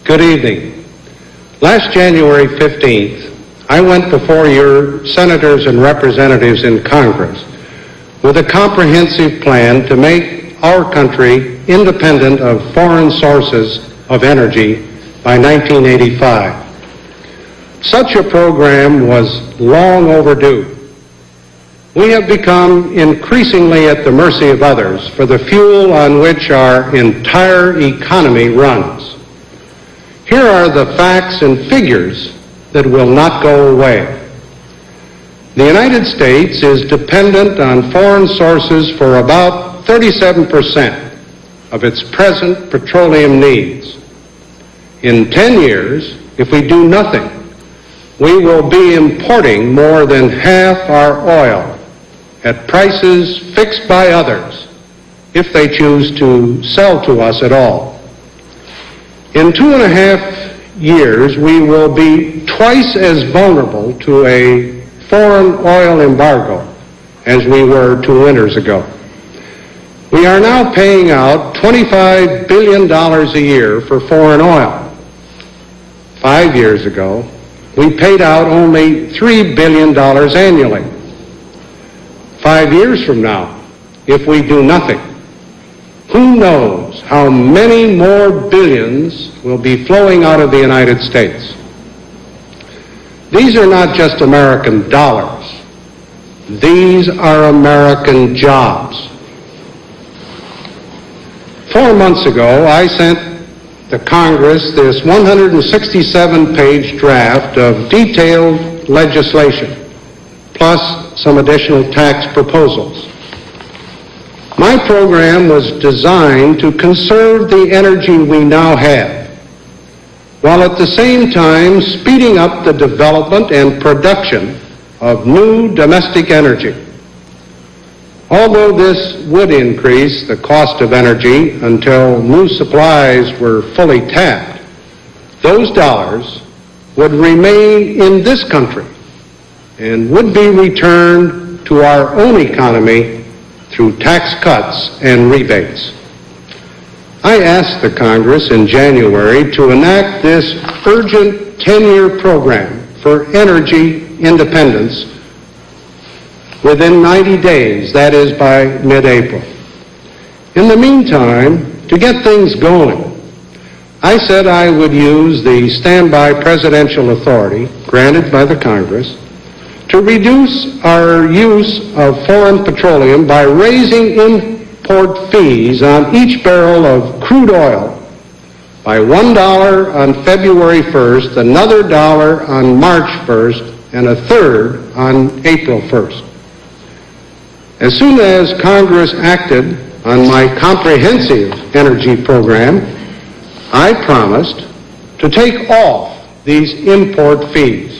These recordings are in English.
Good evening. Last January 15th, I went before your senators and representatives in Congress with a comprehensive plan to make our country independent of foreign sources of energy by 1985. Such a program was long overdue. We have become increasingly at the mercy of others for the fuel on which our entire economy runs. Here are the facts and figures that will not go away. The United States is dependent on foreign sources for about 37% of its present petroleum needs. In 10 years, if we do nothing, we will be importing more than half our oil at prices fixed by others, if they choose to sell to us at all. In 2.5 years, we will be twice as vulnerable to a foreign oil embargo as we were 2 winters ago. We are now paying out $25 billion a year for foreign oil. 5 years ago, we paid out only $3 billion annually. 5 years from now, if we do nothing, who knows how many more billions will be flowing out of the United States. These are not just American dollars. These are American jobs. 4 months ago, I sent to Congress this 167-page draft of detailed legislation, plus some additional tax proposals. My program was designed to conserve the energy we now have, while at the same time speeding up the development and production of new domestic energy. Although this would increase the cost of energy until new supplies were fully tapped, those dollars would remain in this country and would be returned to our own economy through tax cuts and rebates. I asked the Congress in January to enact this urgent 10-year program for energy independence within 90 days, that is by mid-April. In the meantime, to get things going, I said I would use the standby presidential authority granted by the Congress to reduce our use of foreign petroleum by raising import fees on each barrel of crude oil by $1 on February 1st, another $1 on March 1st, and a third on April 1st. As soon as Congress acted on my comprehensive energy program, I promised to take off these import fees.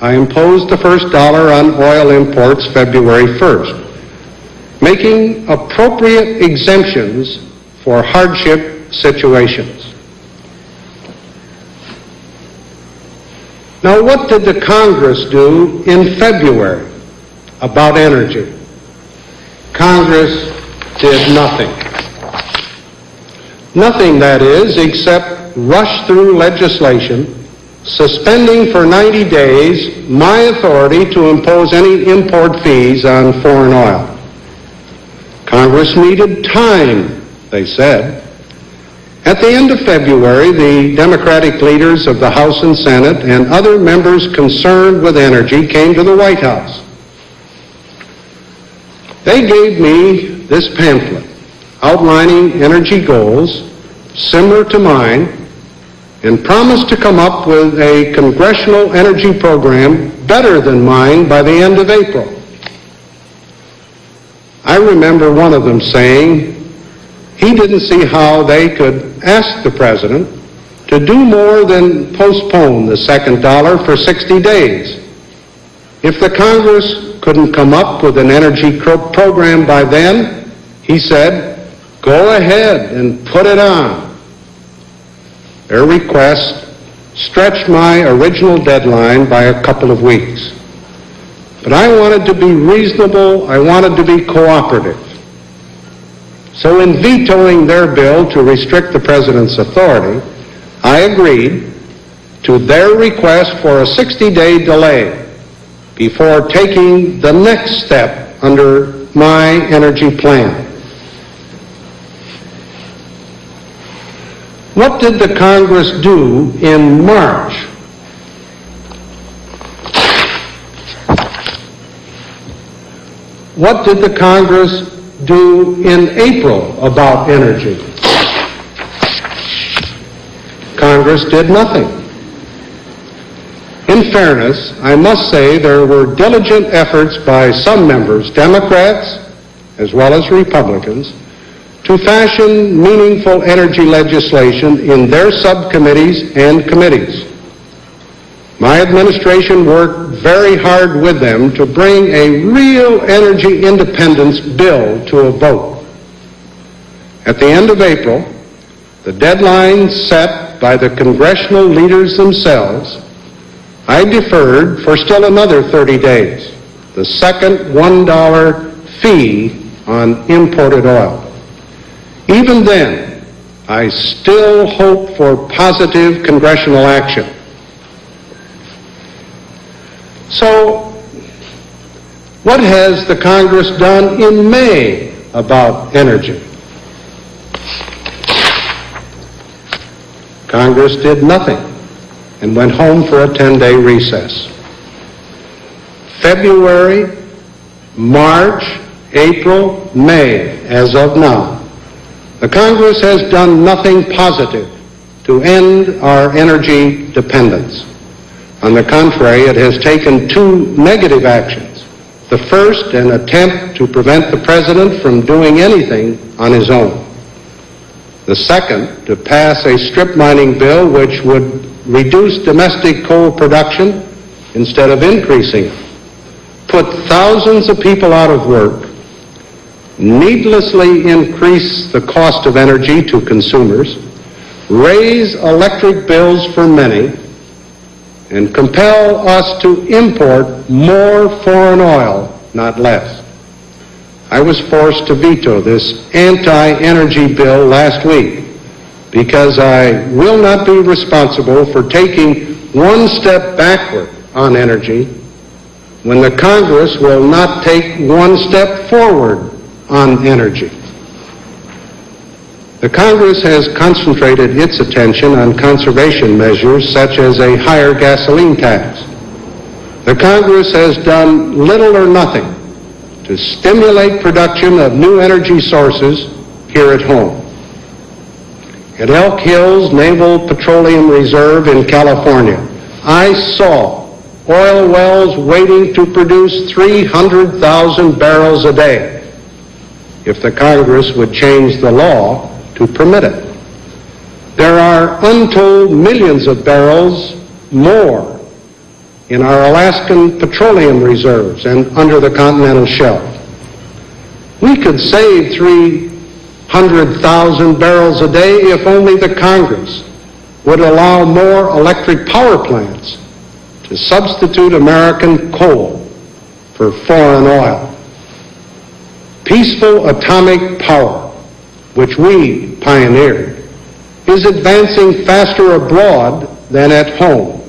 I imposed the first $1 on oil imports February 1st, making appropriate exemptions for hardship situations. Now, what did the Congress do in February about energy? Congress did nothing. Nothing, that is, except rush through legislation suspending for 90 days my authority to impose any import fees on foreign oil. Congress needed time, they said. At the end of February, the Democratic leaders of the House and Senate and other members concerned with energy came to the White House. They gave me this pamphlet outlining energy goals similar to mine and promised to come up with a congressional energy program better than mine by the end of April. I remember one of them saying he didn't see how they could ask the president to do more than postpone the second $1 for 60 days. If the Congress couldn't come up with an energy program by then, he said, go ahead and put it on. Their request stretched my original deadline by a couple of weeks. But I wanted to be reasonable, I wanted to be cooperative. So in vetoing their bill to restrict the President's authority, I agreed to their request for a 60-day delay before taking the next step under my energy plan. What did the Congress do in March? What did the Congress do in April about energy? Congress did nothing. In fairness, I must say there were diligent efforts by some members, Democrats as well as Republicans, to fashion meaningful energy legislation in their subcommittees and committees. My administration worked very hard with them to bring a real energy independence bill to a vote. At the end of April, the deadline set by the congressional leaders themselves, I deferred for still another 30 days the second $1 fee on imported oil. Even then, I still hope for positive congressional action. So, what has the Congress done in May about energy? Congress did nothing and went home for a 10-day recess. February, March, April, May, as of now, the Congress has done nothing positive to end our energy dependence. On the contrary, it has taken two negative actions. The first, an attempt to prevent the President from doing anything on his own. The second, to pass a strip mining bill which would reduce domestic coal production instead of increasing it, put thousands of people out of work, needlessly increase the cost of energy to consumers, raise electric bills for many, and compel us to import more foreign oil, not less. I was forced to veto this anti-energy bill last week because I will not be responsible for taking one step backward on energy when the Congress will not take one step forward on energy. The Congress has concentrated its attention on conservation measures such as a higher gasoline tax. The Congress has done little or nothing to stimulate production of new energy sources here at home. At Elk Hills Naval Petroleum Reserve in California, I saw oil wells waiting to produce 300,000 barrels a day if the Congress would change the law to permit it. There are untold millions of barrels more in our Alaskan petroleum reserves and under the continental shelf. We could save 300,000 barrels a day if only the Congress would allow more electric power plants to substitute American coal for foreign oil. Peaceful atomic power, which we pioneered, is advancing faster abroad than at home.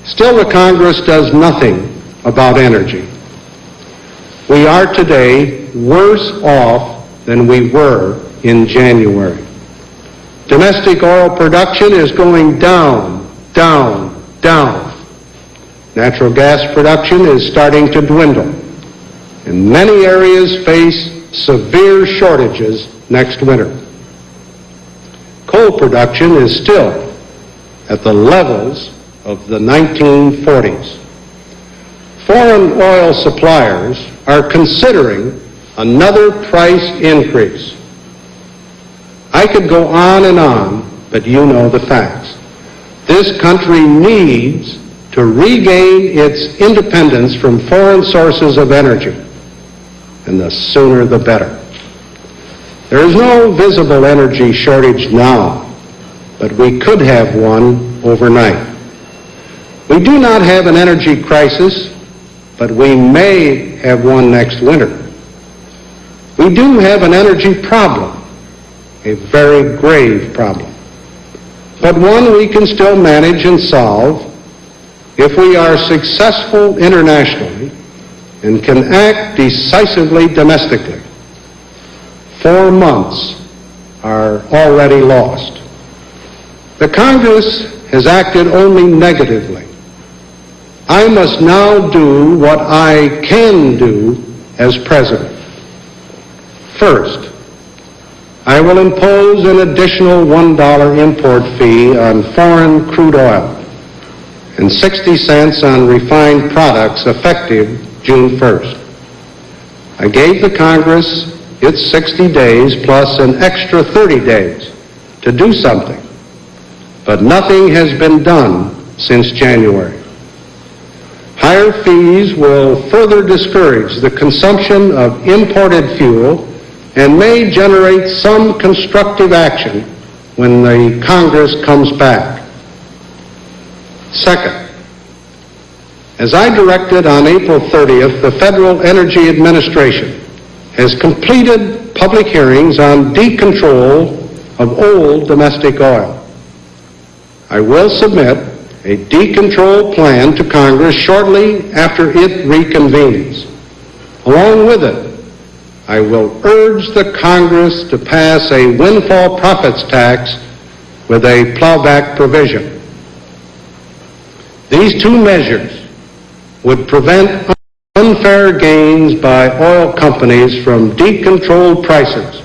Still, the Congress does nothing about energy. We are today worse off than we were in January. Domestic oil production is going down, down, down. Natural gas production is starting to dwindle, and many areas face severe shortages next winter. Coal production is still at the levels of the 1940s. Foreign oil suppliers are considering another price increase. I could go on, but you know the facts. This country needs to regain its independence from foreign sources of energy, and the sooner the better. There is no visible energy shortage now, but we could have one overnight. We do not have an energy crisis, but we may have one next winter. We do have an energy problem, a very grave problem, but one we can still manage and solve if we are successful internationally and can act decisively domestically. 4 months are already lost. The Congress has acted only negatively. I must now do what I can do as President. First, I will impose an additional $1 import fee on foreign crude oil and 60 cents on refined products effective June 1st. I gave the Congress its 60 days plus an extra 30 days to do something, but nothing has been done since January. Higher fees will further discourage the consumption of imported fuel and may generate some constructive action when the Congress comes back. Second, as I directed on April 30th, the Federal Energy Administration has completed public hearings on decontrol of old domestic oil. I will submit a decontrol plan to Congress shortly after it reconvenes. Along with it, I will urge the Congress to pass a windfall profits tax with a plowback provision. These two measures would prevent unfair gains by oil companies from decontrolled prices,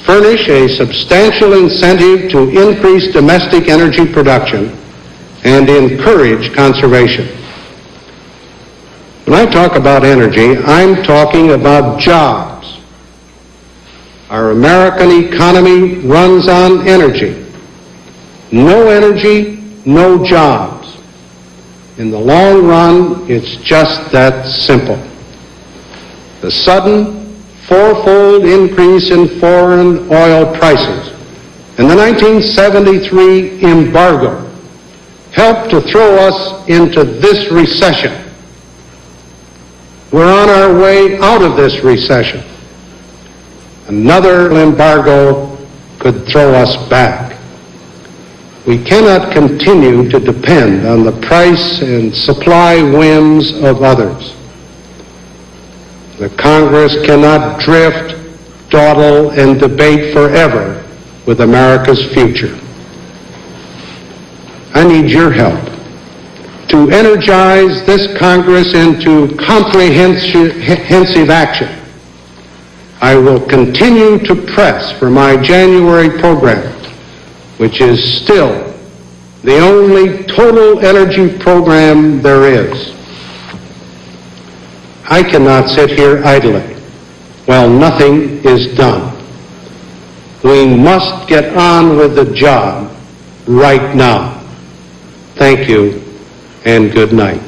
furnish a substantial incentive to increase domestic energy production, and encourage conservation. When I talk about energy, I'm talking about jobs. Our American economy runs on energy. No energy, no jobs. In the long run, it's just that simple. The sudden, fourfold increase in foreign oil prices and the 1973 embargo helped to throw us into this recession. We're on our way out of this recession. Another embargo could throw us back. We cannot continue to depend on the price and supply whims of others. The Congress cannot drift, dawdle, and debate forever with America's future. I need your help to energize this Congress into comprehensive action. I will continue to press for my January program, which is still the only total energy program there is. I cannot sit here idly while nothing is done. We must get on with the job right now. Thank you, and good night.